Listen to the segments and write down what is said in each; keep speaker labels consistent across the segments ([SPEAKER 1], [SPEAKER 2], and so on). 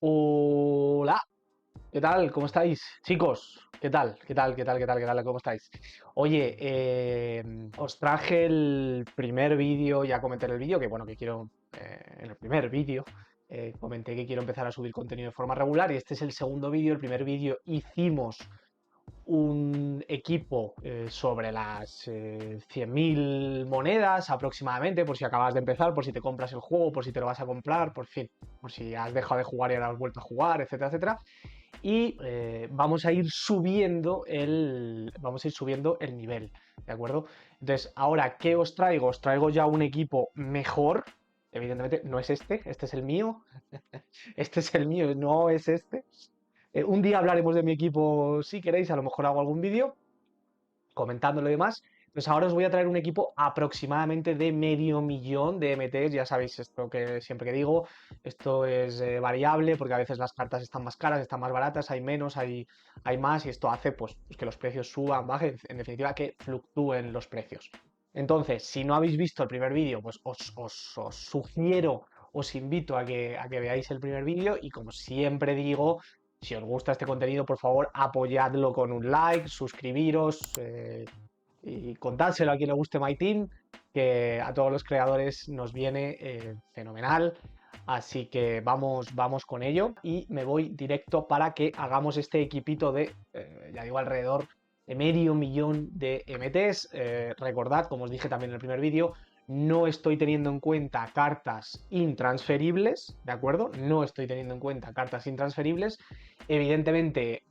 [SPEAKER 1] Hola, ¿qué tal? ¿Cómo estáis? Chicos, ¿qué tal? ¿Qué tal? ¿Qué tal? ¿Qué tal? ¿Qué tal? ¿Cómo estáis? Oye, os traje el primer vídeo, ya comenté en el vídeo, que bueno, que quiero, en el primer vídeo, comenté que quiero empezar a subir contenido de forma regular y este es el segundo vídeo. El primer vídeo hicimos un equipo sobre las 100.000 monedas aproximadamente, por si acabas de empezar, por si te compras el juego, por si te lo vas a comprar, por fin, por si has dejado de jugar y ahora has vuelto a jugar, etcétera, etcétera. Y vamos a ir subiendo el nivel, ¿de acuerdo? Entonces, ahora, ¿qué os traigo? Os traigo ya un equipo mejor. Evidentemente, no es este es el mío. Este es el mío, no es este. Un día hablaremos de mi equipo si queréis, a lo mejor hago algún vídeo comentándolo y demás. Pues ahora os voy a traer un equipo aproximadamente de medio millón de MTs. Ya sabéis esto que siempre que digo, esto es variable porque a veces las cartas están más caras, están más baratas, hay menos, hay más y esto hace pues que los precios suban, bajen, en definitiva que fluctúen los precios. Entonces, si no habéis visto el primer vídeo, pues os sugiero, os invito a que veáis el primer vídeo y como siempre digo, si os gusta este contenido, por favor, apoyadlo con un like, suscribiros y contádselo a quien le guste My Team, que a todos los creadores nos viene fenomenal. Así que vamos con ello y me voy directo para que hagamos este equipito de, ya digo, alrededor de medio millón de MTs. Recordad, como os dije también en el primer vídeo, no estoy teniendo en cuenta cartas intransferibles, ¿de acuerdo? No estoy teniendo en cuenta cartas intransferibles. Evidentemente,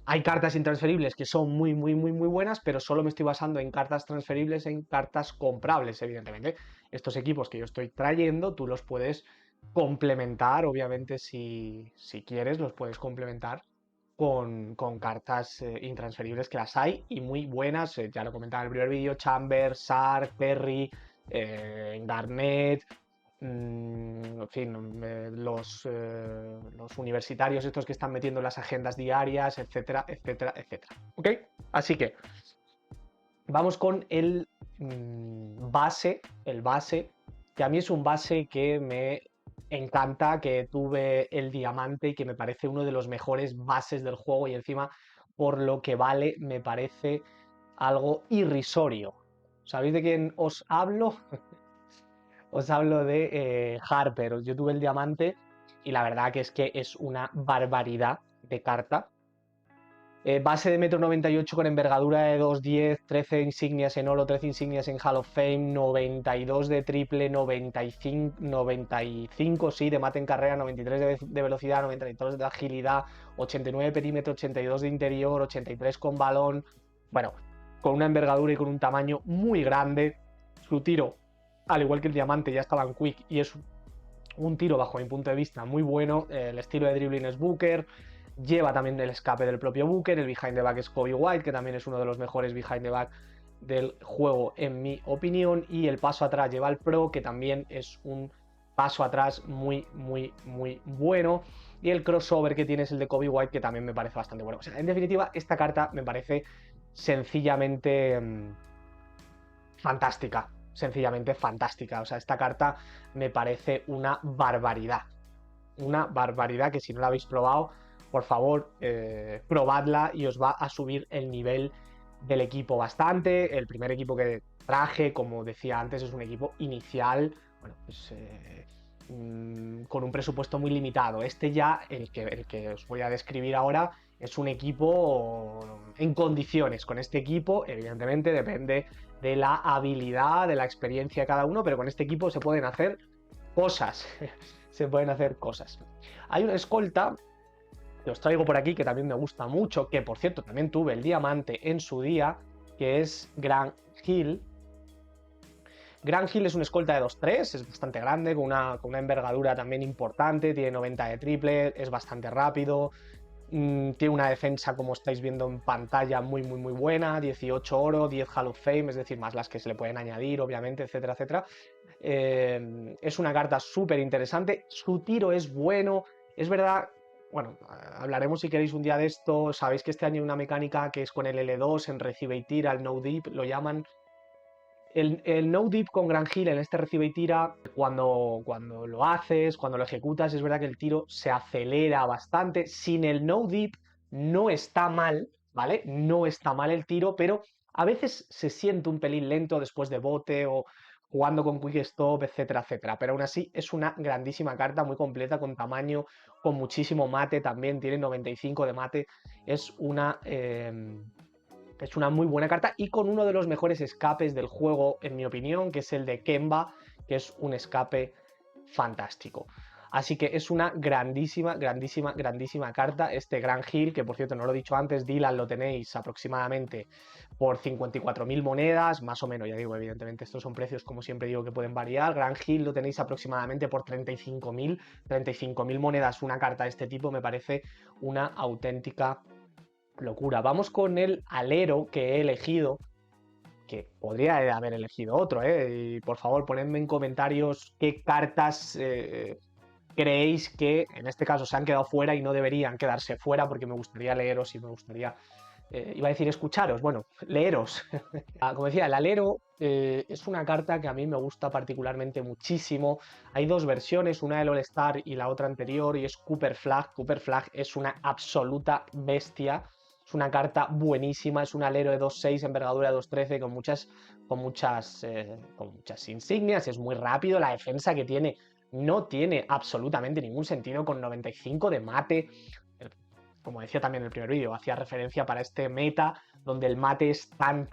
[SPEAKER 1] hay cartas intransferibles que son muy, muy, muy, muy buenas, pero solo me estoy basando en cartas transferibles, en cartas comprables, evidentemente. Estos equipos que yo estoy trayendo, tú los puedes complementar, obviamente, si quieres, los puedes complementar con cartas intransferibles que las hay y muy buenas. Ya lo comentaba en el primer vídeo: Chamber, Sark, Perry, Garnet, en fin, los universitarios estos que están metiendo las agendas diarias, etcétera, etcétera, etcétera. ¿Ok? Así que vamos con el base, que a mí es un base que me encanta, que tuve el diamante y que me parece uno de los mejores bases del juego y encima por lo que vale me parece algo irrisorio. ¿Sabéis de quién os hablo? Os hablo de Harper. Yo tuve el diamante y la verdad que es una barbaridad de carta. Base de 1,98 m con envergadura de 2,10, 13 insignias en oro, 13 insignias en Hall of Fame, 92 de triple, 95 sí, de mate en carrera, 93 de velocidad, 92 de agilidad, 89 de perímetro, 82 de interior, 83 con balón. Bueno, con una envergadura y con un tamaño muy grande. Su tiro, al igual que el diamante, ya estaba en quick y es un tiro bajo mi punto de vista muy bueno. El estilo de dribbling es Booker, lleva también el escape del propio Booker, el behind the back es Kobe White, que también es uno de los mejores behind the back del juego en mi opinión, y el paso atrás lleva el Pro, que también es un paso atrás muy, muy, muy bueno, y el crossover que tiene es el de Kobe White, que también me parece bastante bueno. O sea, en definitiva, esta carta me parece sencillamente fantástica, sencillamente fantástica. O sea, esta carta me parece una barbaridad que si no la habéis probado, por favor, probadla y os va a subir el nivel del equipo bastante. El primer equipo que traje, como decía antes, es un equipo inicial, bueno, pues con un presupuesto muy limitado. Este ya, el que os voy a describir ahora, es un equipo en condiciones. Con este equipo, evidentemente, depende de la habilidad, de la experiencia de cada uno, pero con este equipo se pueden hacer cosas. Se pueden hacer cosas. Hay una escolta que os traigo por aquí que también me gusta mucho, que por cierto también tuve el diamante en su día, que es Grand Hill. Grand Hill es una escolta de 2-3, es bastante grande, con una envergadura también importante, tiene 90 de triple, es bastante rápido, tiene una defensa, como estáis viendo en pantalla, muy, muy, muy buena, 18 oro, 10 Hall of Fame, es decir, más las que se le pueden añadir, obviamente, etcétera, etcétera. Es una carta súper interesante, su tiro es bueno, es verdad. Bueno, hablaremos si queréis un día de esto. Sabéis que este año hay una mecánica que es con el L2 en recibe y tira, el no deep lo llaman. El no dip con Gran Hill en este recibe y tira, cuando lo haces, cuando lo ejecutas, es verdad que el tiro se acelera bastante. Sin el no dip no está mal, ¿vale? No está mal el tiro, pero a veces se siente un pelín lento después de bote o jugando con quick stop, etcétera, etcétera. Pero aún así es una grandísima carta, muy completa, con tamaño, con muchísimo mate también, tiene 95 de mate. Es una muy buena carta y con uno de los mejores escapes del juego, en mi opinión, que es el de Kemba, que es un escape fantástico. Así que es una grandísima, grandísima, grandísima carta. Este Gran Hill, que por cierto no lo he dicho antes, Dylan lo tenéis aproximadamente por 54.000 monedas, más o menos, ya digo, evidentemente estos son precios como siempre digo que pueden variar. Gran Hill lo tenéis aproximadamente por 35.000 monedas. Una carta de este tipo me parece una auténtica locura. Vamos con el alero que he elegido, que podría haber elegido otro, y por favor ponedme en comentarios qué cartas creéis que en este caso se han quedado fuera y no deberían quedarse fuera, porque me gustaría leeros y me gustaría, iba a decir escucharos, bueno, leeros. Como decía, el alero es una carta que a mí me gusta particularmente muchísimo. Hay dos versiones, una del All Star y la otra anterior, y es Cooper Flag. Cooper Flag es una absoluta bestia. Es una carta buenísima, es un alero de 2.6, envergadura de 2.13, con muchas insignias, es muy rápido, la defensa que tiene no tiene absolutamente ningún sentido, con 95 de mate. Como decía también en el primer vídeo, hacía referencia para este meta donde el mate es tan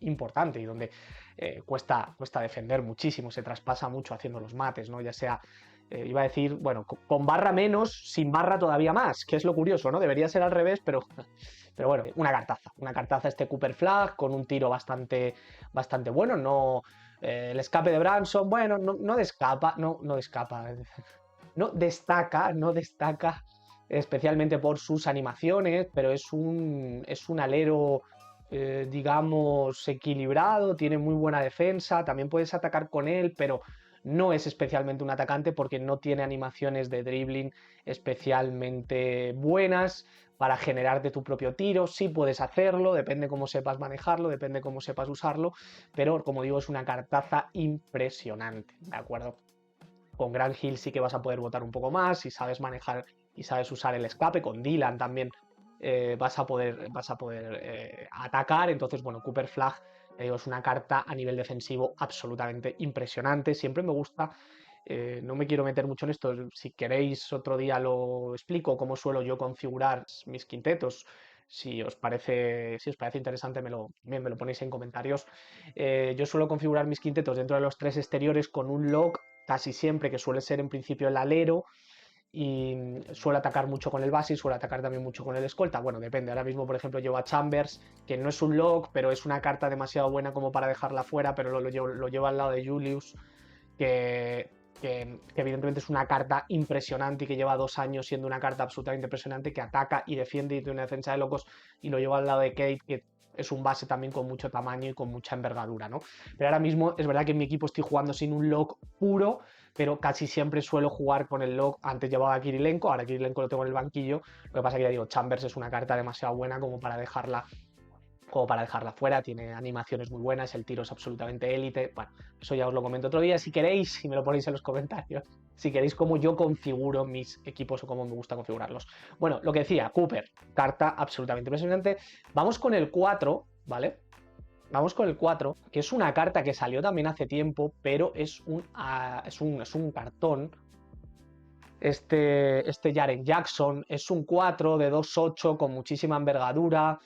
[SPEAKER 1] importante y donde cuesta defender muchísimo, se traspasa mucho haciendo los mates, ¿no? Ya sea, iba a decir, bueno, con barra menos, sin barra todavía más, que es lo curioso, ¿no? Debería ser al revés, pero bueno, una cartaza este Cooper Flag con un tiro bastante bueno, no... el escape de Branson, bueno, no destaca, no destaca especialmente por sus animaciones, pero es un alero, digamos, equilibrado, tiene muy buena defensa, también puedes atacar con él, pero no es especialmente un atacante porque no tiene animaciones de dribbling especialmente buenas para generarte tu propio tiro. Sí puedes hacerlo, depende cómo sepas manejarlo, depende cómo sepas usarlo, pero como digo, es una cartaza impresionante, ¿de acuerdo? Con Gran Hill sí que vas a poder botar un poco más, si sabes manejar y sabes usar el escape. Con Dylan también vas a poder atacar. Entonces, bueno, Cooper Flag es una carta a nivel defensivo absolutamente impresionante. Siempre me gusta, no me quiero meter mucho en esto, si queréis otro día lo explico cómo suelo yo configurar mis quintetos. Si os parece interesante, me lo ponéis en comentarios. Yo suelo configurar mis quintetos dentro de los tres exteriores con un lock casi siempre, que suele ser en principio el alero, y suele atacar mucho con el base y suele atacar también mucho con el escolta. Bueno, depende. Ahora mismo, por ejemplo, llevo a Chambers, que no es un lock, pero es una carta demasiado buena como para dejarla fuera, pero lo llevo al lado de Julius, que evidentemente es una carta impresionante y que lleva 2 años siendo una carta absolutamente impresionante, que ataca y defiende y tiene una defensa de locos, y lo llevo al lado de Kate, que es un base también con mucho tamaño y con mucha envergadura, ¿no? Pero ahora mismo es verdad que en mi equipo estoy jugando sin un lock puro, pero casi siempre suelo jugar con el lock. Antes llevaba a Kirilenko, ahora Kirilenko lo tengo en el banquillo. Lo que pasa es que ya digo, Chambers es una carta demasiado buena como para dejarla fuera, tiene animaciones muy buenas, el tiro es absolutamente élite. Bueno, eso ya os lo comento otro día, si queréis, si me lo ponéis en los comentarios, si queréis cómo yo configuro mis equipos o cómo me gusta configurarlos. Bueno, lo que decía, Cooper, carta absolutamente impresionante. Vamos con el 4, ¿vale? Vamos con el 4, que es una carta que salió también hace tiempo, pero es un cartón. Este Jaren Jackson es un 4 de 2.8 con muchísima envergadura.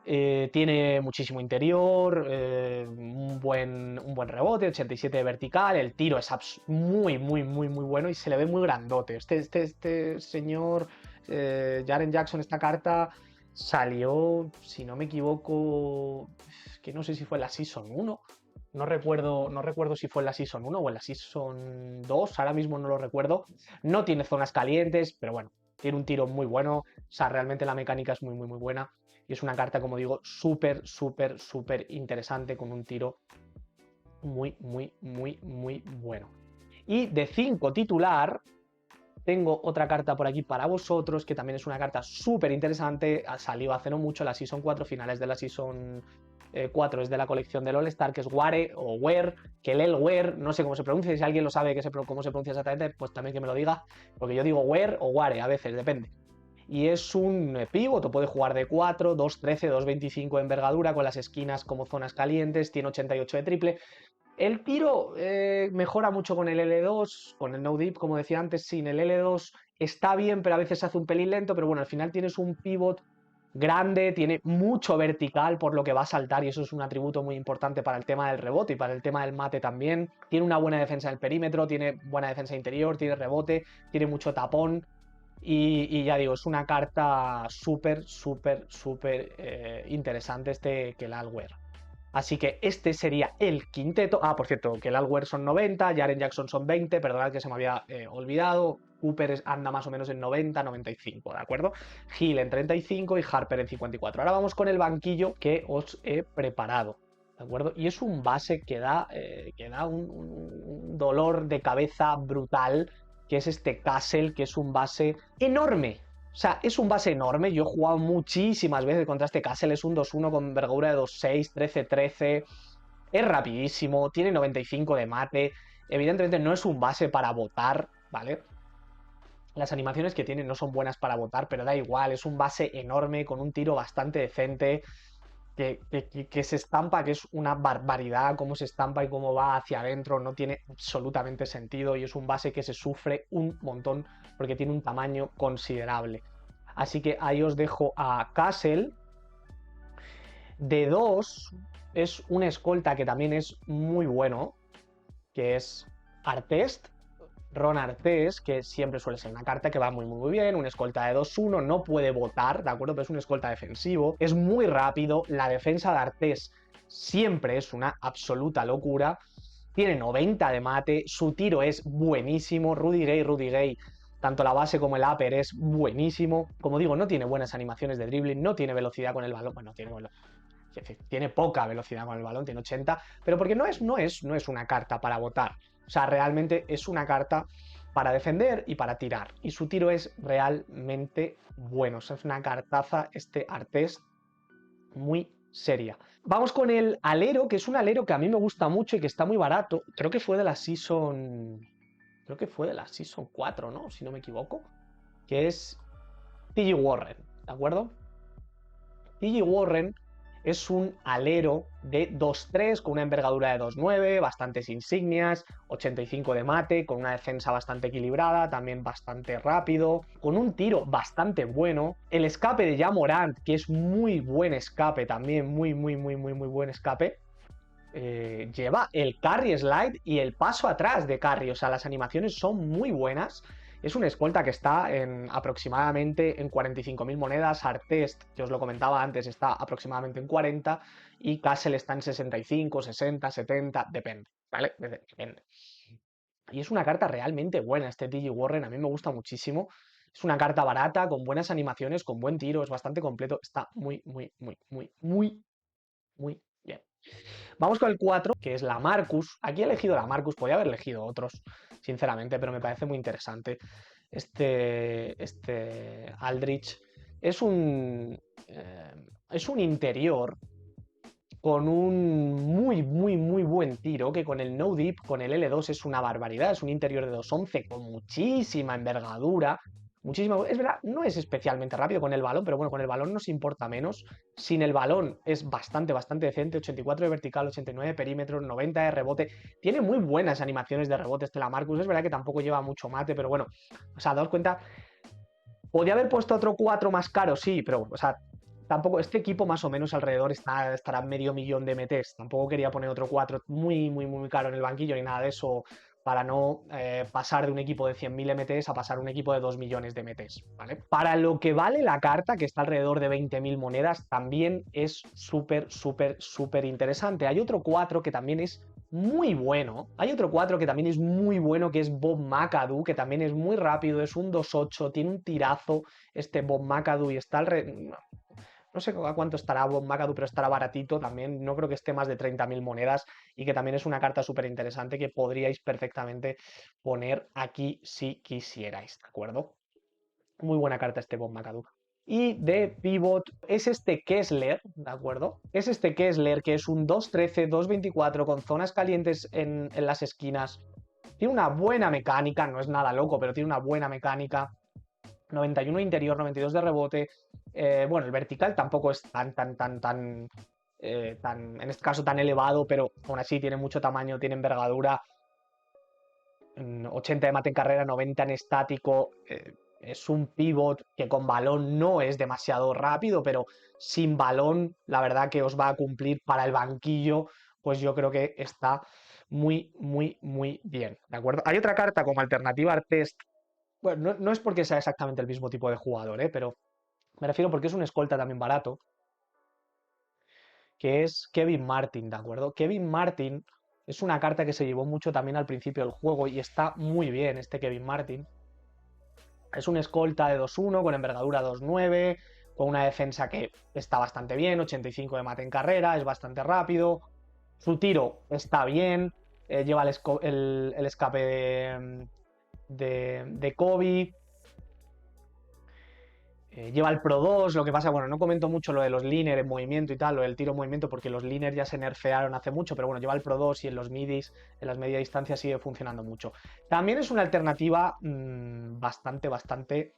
[SPEAKER 1] Tiene muchísimo interior, un buen rebote, 87 de vertical, el tiro es muy bueno y se le ve muy grandote. Este señor, Jaren Jackson, esta carta salió, si no me equivoco, que no sé si fue en la Season 1, no recuerdo si fue en la Season 1 o en la Season 2, ahora mismo no lo recuerdo. No tiene zonas calientes, pero bueno, tiene un tiro muy bueno, o sea, realmente la mecánica es muy buena. Y es una carta, como digo, súper interesante, con un tiro muy bueno. Y de 5 titular, tengo otra carta por aquí para vosotros, que también es una carta súper interesante. Salió hace no mucho, la Season 4, finales de la Season 4 es de la colección del All-Star, que es Ware o Ware, que el Ware, no sé cómo se pronuncia, si alguien lo sabe cómo se pronuncia exactamente, pues también que me lo diga, porque yo digo Ware o Ware a veces, depende. Y es un pívot, o puede jugar de 4, 2.13, 2.25 de envergadura, con las esquinas como zonas calientes, tiene 88 de triple. El tiro mejora mucho con el L2, con el no dip, como decía antes, sin el L2 está bien, pero a veces se hace un pelín lento, pero bueno, al final tienes un pivot grande, tiene mucho vertical, por lo que va a saltar, y eso es un atributo muy importante para el tema del rebote y para el tema del mate también. Tiene una buena defensa del perímetro, tiene buena defensa interior, tiene rebote, tiene mucho tapón, y ya digo, es una carta súper, súper, súper interesante este Kelalware. Así que este sería el quinteto. Ah, por cierto, que el Alware son 90, Jaren Jackson son 20, perdonad que se me había olvidado. Cooper anda más o menos en 90, 95, ¿de acuerdo? Hill en 35 y Harper en 54. Ahora vamos con el banquillo que os he preparado, ¿de acuerdo? Y es un base que da un dolor de cabeza brutal, que es este Castle, que es un base enorme. O sea, es un base enorme. Yo he jugado muchísimas veces contra este Castle. Es un 2-1 con envergadura de 2-6, 13-13. Es rapidísimo, tiene 95 de mate. Evidentemente no es un base para botar, ¿vale? Las animaciones que tiene no son buenas para botar, pero da igual. Es un base enorme con un tiro bastante decente. Que se estampa, que es una barbaridad cómo se estampa y cómo va hacia adentro, no tiene absolutamente sentido, y es un base que se sufre un montón porque tiene un tamaño considerable. Así que ahí os dejo a Castle. De 2 es un escolta que también es muy bueno, que es Artest. Ron Artest, que siempre suele ser una carta que va muy muy bien, un escolta de 2-1, no puede botar, ¿de acuerdo? Pero es un escolta defensivo, es muy rápido, la defensa de Artest siempre es una absoluta locura, tiene 90 de mate, su tiro es buenísimo, Rudy Gay, tanto la base como el upper es buenísimo, como digo, no tiene buenas animaciones de dribbling, no tiene velocidad con el balón, bueno, tiene poca velocidad con el balón, tiene 80, pero porque no es una carta para botar. O sea, realmente es una carta para defender y para tirar. Y su tiro es realmente bueno. O sea, es una cartaza este Artest muy seria. Vamos con el alero, que es un alero que a mí me gusta mucho y que está muy barato. Creo que fue de la Season... Creo que fue de la Season 4, ¿no? Si no me equivoco. Que es T.J. Warren, ¿de acuerdo? T.J. Warren es un alero de 2-3 con una envergadura de 2-9, bastantes insignias, 85 de mate, con una defensa bastante equilibrada, también bastante rápido, con un tiro bastante bueno. El escape de Ja Morant, que es muy buen escape también, muy buen escape. Lleva el carry slide y el paso atrás de carry, o sea, las animaciones son muy buenas. Es una escolta que está en aproximadamente en 45.000 monedas. Artest, que os lo comentaba antes, está aproximadamente en 40, y Castle está en 65, 60, 70, depende, ¿vale? Depende. Y es una carta realmente buena este TG Warren, a mí me gusta muchísimo. Es una carta barata, con buenas animaciones, con buen tiro, es bastante completo, está muy bien. Vamos con el 4, que es la Marcus. Aquí he elegido la Marcus, podría haber elegido otros, sinceramente, pero me parece muy interesante. Este Aldrich es un interior con un muy buen tiro, que con el no dip, con el L2 es una barbaridad, es un interior de 2.11 con muchísima envergadura, es verdad, no es especialmente rápido con el balón, pero bueno, con el balón nos importa menos. Sin el balón es bastante decente, 84 de vertical, 89 de perímetro, 90 de rebote, tiene muy buenas animaciones de rebote este Lamarcus, es verdad que tampoco lleva mucho mate, pero bueno, o sea, daos cuenta, podría haber puesto otro 4 más caro, sí, pero, o sea, tampoco, este equipo más o menos alrededor estará medio millón de MTs. Tampoco quería poner otro 4 muy caro en el banquillo ni nada de eso, para no pasar de un equipo de 100.000 MTs a pasar a un equipo de 2 millones de MTs, ¿vale? Para lo que vale la carta, que está alrededor de 20.000 monedas, también es súper interesante. Hay otro 4 que también es muy bueno. Hay otro 4 que también es muy bueno, que es Bob McAdoo, que también es muy rápido, es un 2-8, tiene un tirazo este Bob McAdoo, y está no sé a cuánto estará Bob McAdoo, pero estará baratito también. No creo que esté más de 30.000 monedas, y que también es una carta súper interesante que podríais perfectamente poner aquí si quisierais, ¿de acuerdo? Muy buena carta este Bob McAdoo. Y de pivot es este Kessler, ¿de acuerdo? Es este Kessler que es un 2.13, 2.24 con zonas calientes en las esquinas. Tiene una buena mecánica, no es nada loco, pero tiene una buena mecánica. 91 interior, 92 de rebote. Bueno, el vertical tampoco es tan, en este caso tan elevado, pero aún así tiene mucho tamaño, tiene envergadura. 80 de mate en carrera, 90 en estático. Es un pivot que con balón no es demasiado rápido, pero sin balón, la verdad que os va a cumplir para el banquillo, pues yo creo que está muy, muy, muy bien, ¿de acuerdo? Hay otra carta como alternativa Artest. Bueno, no es porque sea exactamente el mismo tipo de jugador, pero me refiero porque es un escolta también barato, que es Kevin Martin, ¿de acuerdo? Kevin Martin es una carta que se llevó mucho también al principio del juego y está muy bien este Kevin Martin. Es un escolta de 2-1 con envergadura 2-9, con una defensa que está bastante bien, 85 de mate en carrera, es bastante rápido. Su tiro está bien, lleva el escape de Kobe. Lleva el Pro 2, lo que pasa, bueno, no comento mucho lo de los Liner en movimiento y tal, lo del tiro en movimiento, porque los Liner ya se nerfearon hace mucho, pero bueno, lleva el Pro 2 y en los midis, en las media distancia sigue funcionando mucho. También es una alternativa bastante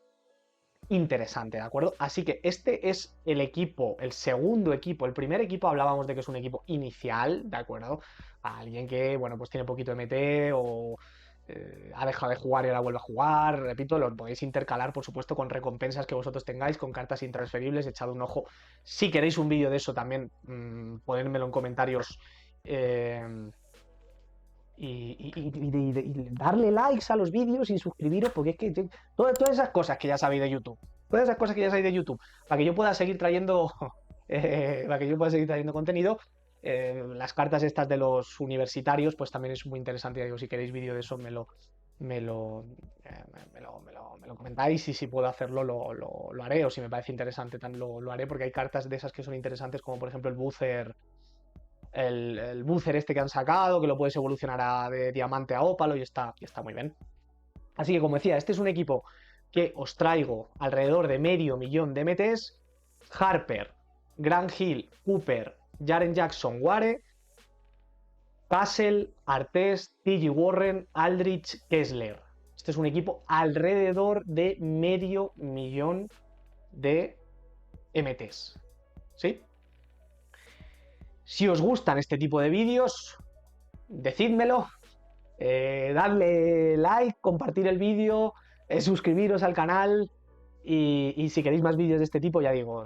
[SPEAKER 1] interesante, ¿de acuerdo? Así que este es el equipo, el segundo equipo. El primer equipo hablábamos de que es un equipo inicial, ¿de acuerdo? Alguien que, bueno, pues tiene poquito de MT o ha dejado de jugar y ahora vuelve a jugar. Repito, lo podéis intercalar, por supuesto, con recompensas que vosotros tengáis, con cartas intransferibles, echad un ojo. Si queréis un vídeo de eso también, ponedmelo en comentarios. Y darle likes a los vídeos y suscribiros, porque es que todas esas cosas que ya sabéis de YouTube, todas esas cosas que ya sabéis de YouTube, para que yo pueda seguir trayendo, para que yo pueda seguir trayendo contenido, las cartas estas de los universitarios, pues también es muy interesante. Ya digo, si queréis vídeo de eso, me lo, me lo comentáis y si puedo hacerlo lo haré, o si me parece interesante lo haré, porque hay cartas de esas que son interesantes, como por ejemplo el Boozer, el Boozer este que han sacado, que lo puedes evolucionar de diamante a ópalo y está muy bien. Así que como decía, este es un equipo que os traigo alrededor de medio millón de MTs. Harper, Grant Hill, Cooper, Jaren Jackson, Ware, Castle, Artest, T.J. Warren, Aldrich, Kessler. Este es un equipo alrededor de medio millón de MTs. ¿Sí? Si os gustan este tipo de vídeos, decídmelo, darle like, compartir el vídeo, suscribiros al canal y si queréis más vídeos de este tipo, ya digo,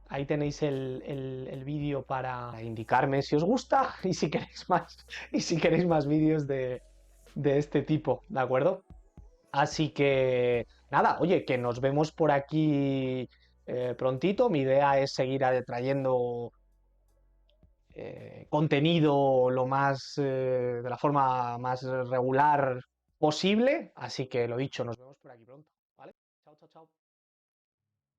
[SPEAKER 1] ahí tenéis el vídeo para indicarme si os gusta y si queréis más vídeos de este tipo, ¿de acuerdo? Así que nada, oye, que nos vemos por aquí prontito. Mi idea es seguir trayendo contenido de la forma más regular posible. Así que lo dicho, nos vemos por aquí pronto, ¿vale? Chao, chao, chao.